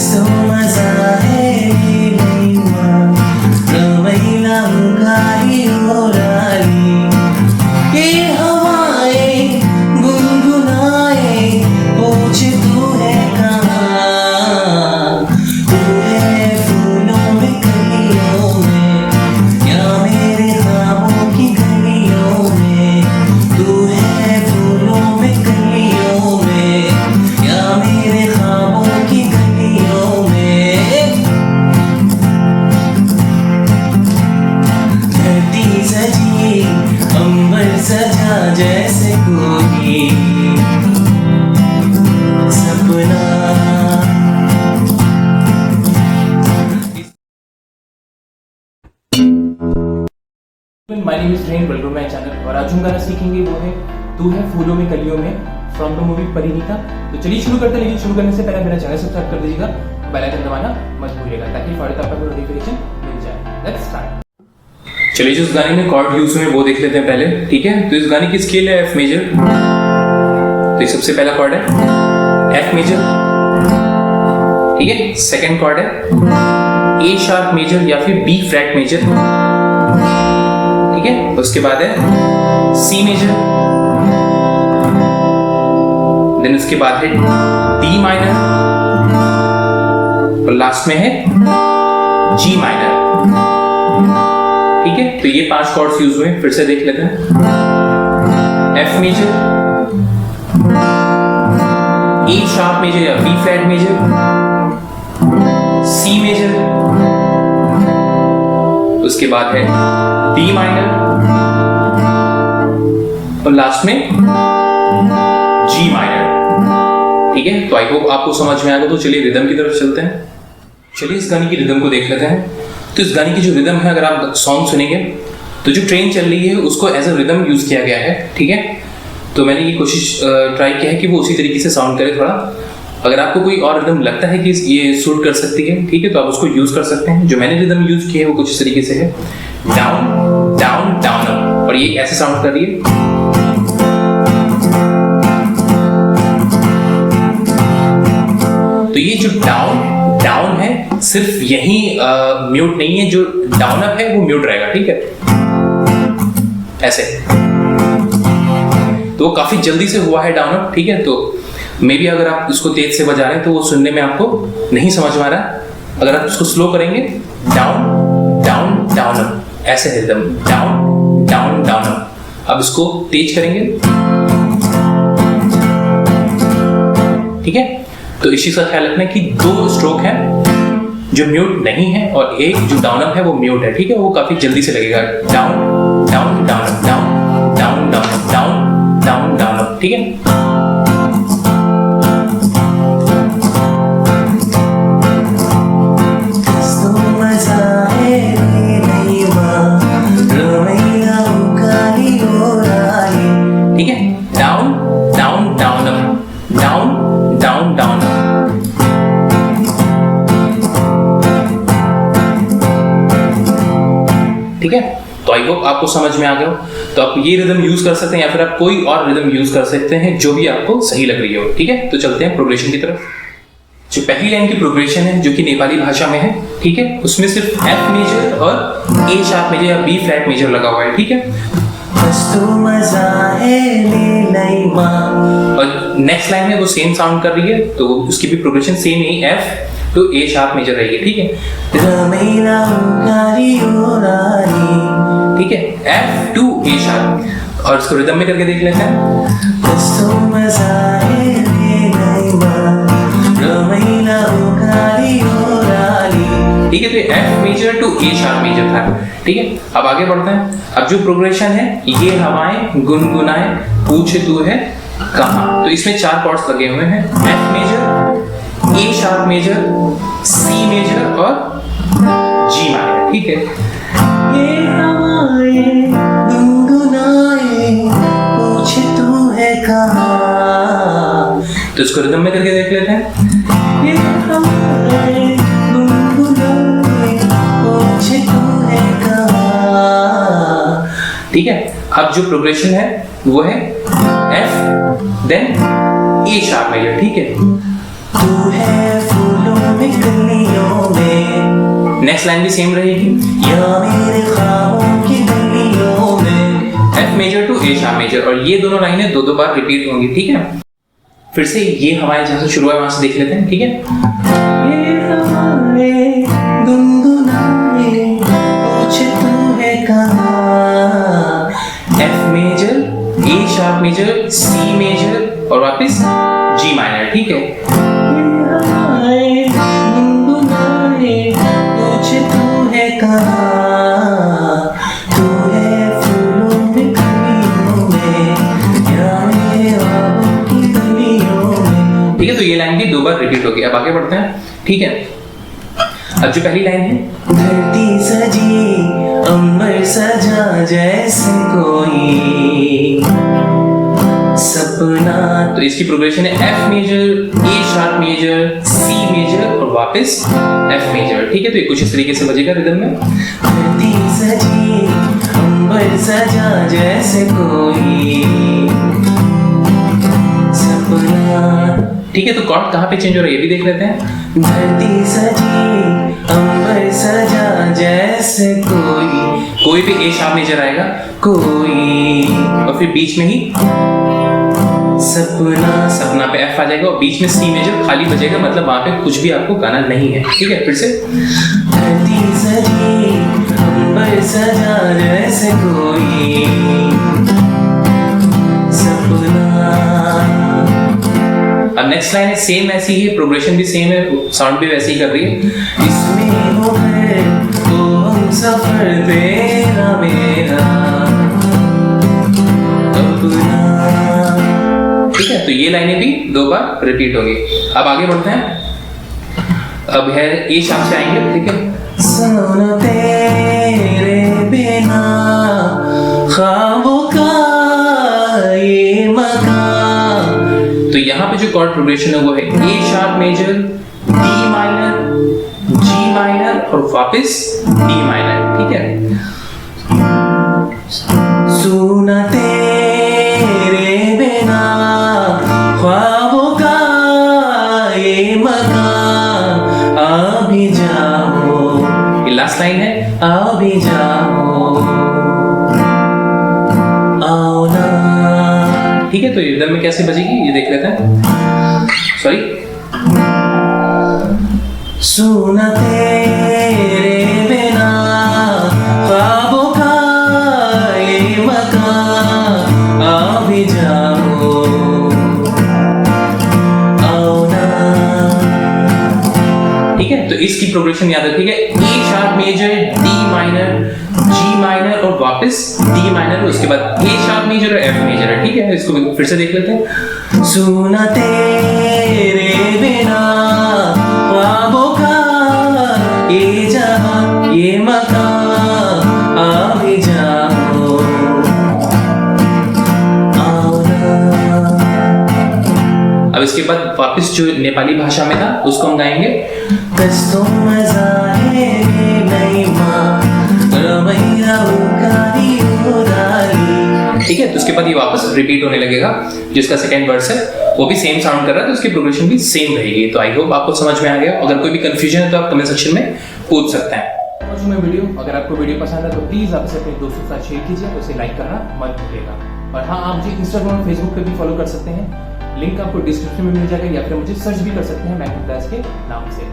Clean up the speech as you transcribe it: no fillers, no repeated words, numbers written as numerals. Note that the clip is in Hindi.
तो मजा है रमैला उंगारी ओराली ये हवाएं गुनगुनाए पूछ तू है कहाँ तू है फूलों में कलियों में या मेरे ख्वाबों की गलियों में तू है फूलों में कलियों में या मेरे ख्वाबों की गलियों में धरती सजी अंबर सजा जैसे कोई सपना। My name is Ren, welcome to my channel. और आज हम गाना सीखेंगे वो है तू है फूलों में कलियों में फ्रॉम द मूवी परिणीता। तो चलिए शुरू करते हैं, लेकिन शुरू करने से पहले मेरा चैनल सब्सक्राइब कर दीजिएगा, बेल आइकन दबाना मत भूलिएगा ताकि फौरन आपको नोटिफिकेशन मिल जाए। Let's start. चलिए जो इस गाने में कॉर्ड यूज हुए वो देख लेते हैं पहले, ठीक है। तो इस गाने की स्केल है एफ मेजर। तो ये सबसे पहला कॉर्ड है एफ मेजर, ठीक है। सेकंड कॉर्ड है ए शार्प मेजर या फिर बी फ्लैट मेजर, ठीक है। उसके बाद है सी मेजर, देन उसके बाद है डी माइनर और लास्ट में है जी माइनर, ठीक है। तो ये 5 कॉर्ड्स यूज हुए, फिर से देख लेते हैं। F major, A sharp major या B flat major, C major, उसके बाद है डी माइनर और लास्ट में जी माइनर, ठीक है। तो आई होप आपको समझ में आएगा। तो चलिए रिदम की तरफ चलते हैं। चलिए इस गाने की रिदम को देख लेते हैं। तो इस गाने की जो रिदम है, अगर आप सॉन्ग सुनेंगे तो जो ट्रेन चल रही है उसको एज अ रिदम यूज किया गया है, ठीक है। तो मैंने ये कोशिश ट्राई किया है कि वो उसी तरीके से साउंड करे थोड़ा। अगर आपको कोई और रिदम लगता है कि ये सूट कर सकती है, ठीक है, तो आप उसको यूज कर सकते हैं। जो मैंने रिदम यूज की है वो कुछ इस तरीके से है, डाउन डाउन डाउन अप, और ये ऐसे साउंड कर रही है। तो ये जो डाउन डाउन है सिर्फ यही म्यूट नहीं है, जो डाउन अप है वो म्यूट रहेगा, ठीक है, ऐसे। तो काफी जल्दी से हुआ है डाउन अप, ठीक है। तो मे बी अगर आप इसको तेज से बजा रहे हैं तो वो सुनने में आपको नहीं समझ में आ रहा है। अगर आप इसको स्लो करेंगे, डाउन डाउन डाउन अप, ऐसे है एकदम, डाउन डाउन डाउन अप। अब इसको तेज करेंगे, ठीक है। तो इस चीज का ख्याल रखना कि 2 स्ट्रोक है जो म्यूट नहीं है और एक जो डाउन अप है वो म्यूट है, ठीक है। वो काफी जल्दी से लगेगा, down down down up, down down down up, down down down up, ठीक है। ठीक है, down down down up, down down down up. ठीक है, तो आई होप आपको समझ में आ गया हो। तो आप ये रिदम यूज कर सकते हैं या फिर आप कोई और रिदम यूज कर सकते हैं जो भी आपको सही लग रही हो, ठीक है। तो चलते हैं प्रोग्रेशन की तरफ। जो पहली लाइन की प्रोग्रेशन है जो कि नेपाली भाषा में है, ठीक है, उसमें सिर्फ एफ मेजर और ए शार्प मेजर या बी फ्लैट मेजर लगा हुआ है, ठीक है। और नेक्स्ट लाइन में वो सेम साउंड कर रही है, तो उसकी भी progression same he, F two A sharp major रहेगी, ठीक है। ठीक है, एफ टू ए शार्प। और इसको रिदम में करके देख लेते हैं। ठीक है, तो F major to A sharp major था, ठीक है। अब आगे बढ़ते हैं। अब जो प्रोग्रेशन है, ये हवाएं गुनगुनाए पूछे तू है कहाँ। तो इसमें 4 कॉर्ड्स लगे हुए हैं, F major, A sharp major, C major और जी माइनर, ठीक है। ये हवाएं गुनगुनाए पूछे तू है कहाँ। तो इसको रिदम में करके देख लेते हैं। ये हवाएं गुनगुनाए पूछे तू है कहाँ, ठीक है। अब जो प्रोग्रेशन है वो है एफ देन ए शार्प मेजर, ठीक है। तू है फूलों में नेक्स्ट लाइन भी सेम रहेगी, या मेरे ख्वाबों की गलियों में। F major to A sharp major, और ये दोनों लाइनें दो बार रिपीट होंगी, ठीक है। फिर से ये हमारे जहां से शुरू है वहां से देख लेते हैं, ठीक है। ये हवाएं गुनगुनाए, पूछ तू है कहाँ। F major, A sharp major, C major और वापस जी माइनर, ठीक है। ये हवाएं गुनगुनाए, पूछ तू है कहाँ। तू है फूलों में कलियों में, या मेरे ख्वाबों की गलियों में। ठीक है, तो ये लाइन भी दो बार रिपीट होगी। अब आगे बढ़ते हैं, ठीक है। अब जो पहली लाइन है, धरती सजी अंबर सजा जैसे कोई सपना। तो इसकी प्रोग्रेशन है F major, A sharp major, C major और वापस एफ मेजर, ठीक है। तो ये कुछ इस तरीके से बजेगा रिदम में। धरती सजी अंबर सजा जैसे कोई सपना। ठीक है, तो कॉर्ड कहाँ पे चेंज हो रहा है ये भी देख लेते हैं। धरती सजी अंबर सजा जैसे कोई भी ए शार्प मेजर आएगा, कोई और फिर बीच में ही सपना। सपना पे एफ आ जाएगा और बीच में सी मेजर खाली बजेगा, मतलब वहां पे कुछ भी आपको गाना नहीं है, ठीक है। फिर से धरती सजी अंबर सजा जैसे कोई सपना। अब नेक्स्ट लाइन है सेम ऐसी ही, प्रोग्रेशन भी सेम है, साउंड भी वैसे ही कर रही है। इसमें हो है वो हम सफर तेरा मेरा अपना। ठीक है, तो ये लाइनें भी दो बार रिपीट होगी। अब आगे बढ़ते हैं। अब है ए शार्प से आएंगे, ठीक है। सुनो तेरे बिना ख्वाबों का ये मकान। तो यहाँ पे जो कॉर्ड प्रोग्रेशन है वो है A sharp major, D minor, G minor और वापस डी माइनर, ठीक है। सुना तेरे बिना ख्वाबों का ये मकान। आ भी जाओ, ये लास्ट लाइन है, आ भी जाओ, आओ ना। ठीक है। तो रिदम में कैसे बजेगी ये देख लेते हैं। सॉरी, सुना तेरे बिना ख्वाबों का ये मकान। आ भी जाओ, आओ ना। ठीक है। तो इसकी प्रोग्रेशन याद रखिएगा, A sharp major, D minor, G minor और वापस डी माइनर, उसके बाद ए शार्प मेजर और एफ मेजर है, ठीक है। इसको फिर से देख लेते हैं। सुना तेरे बिना ख्वाबों का ये जहां ये मकान। आ भी जाओ, आओ ना। अब इसके बाद वापस जो नेपाली भाषा में था उसको हम गाएंगे। कस्तो मजा है नहीं माँ रमैया उकारी उदारी। ठीक है, तो उसके बाद ये वापस रिपीट होने लगेगा। जिसका सेकंड वर्स है वो भी सेम साउंड कर रहा है, तो उसकी प्रोग्रेशन भी सेम रहेगी। तो आई होप आपको समझ में आ गया। अगर कोई भी कंफ्यूजन है तो आप कमेंट सेक्शन में पूछ सकते हैं। में वीडियो, अगर आपको वीडियो पसंद है तो प्लीज आप इसे अपने दोस्तों के साथ शेयर कीजिए, तो इसे लाइक करना मत भूलिएगा। और हाँ, आप मुझे इंस्टाग्राम और फेसबुक पे भी फॉलो कर सकते हैं, लिंक आपको डिस्क्रिप्शन में मिल जाएगा, या फिर मुझे सर्च भी कर सकते हैं मैक के नाम से।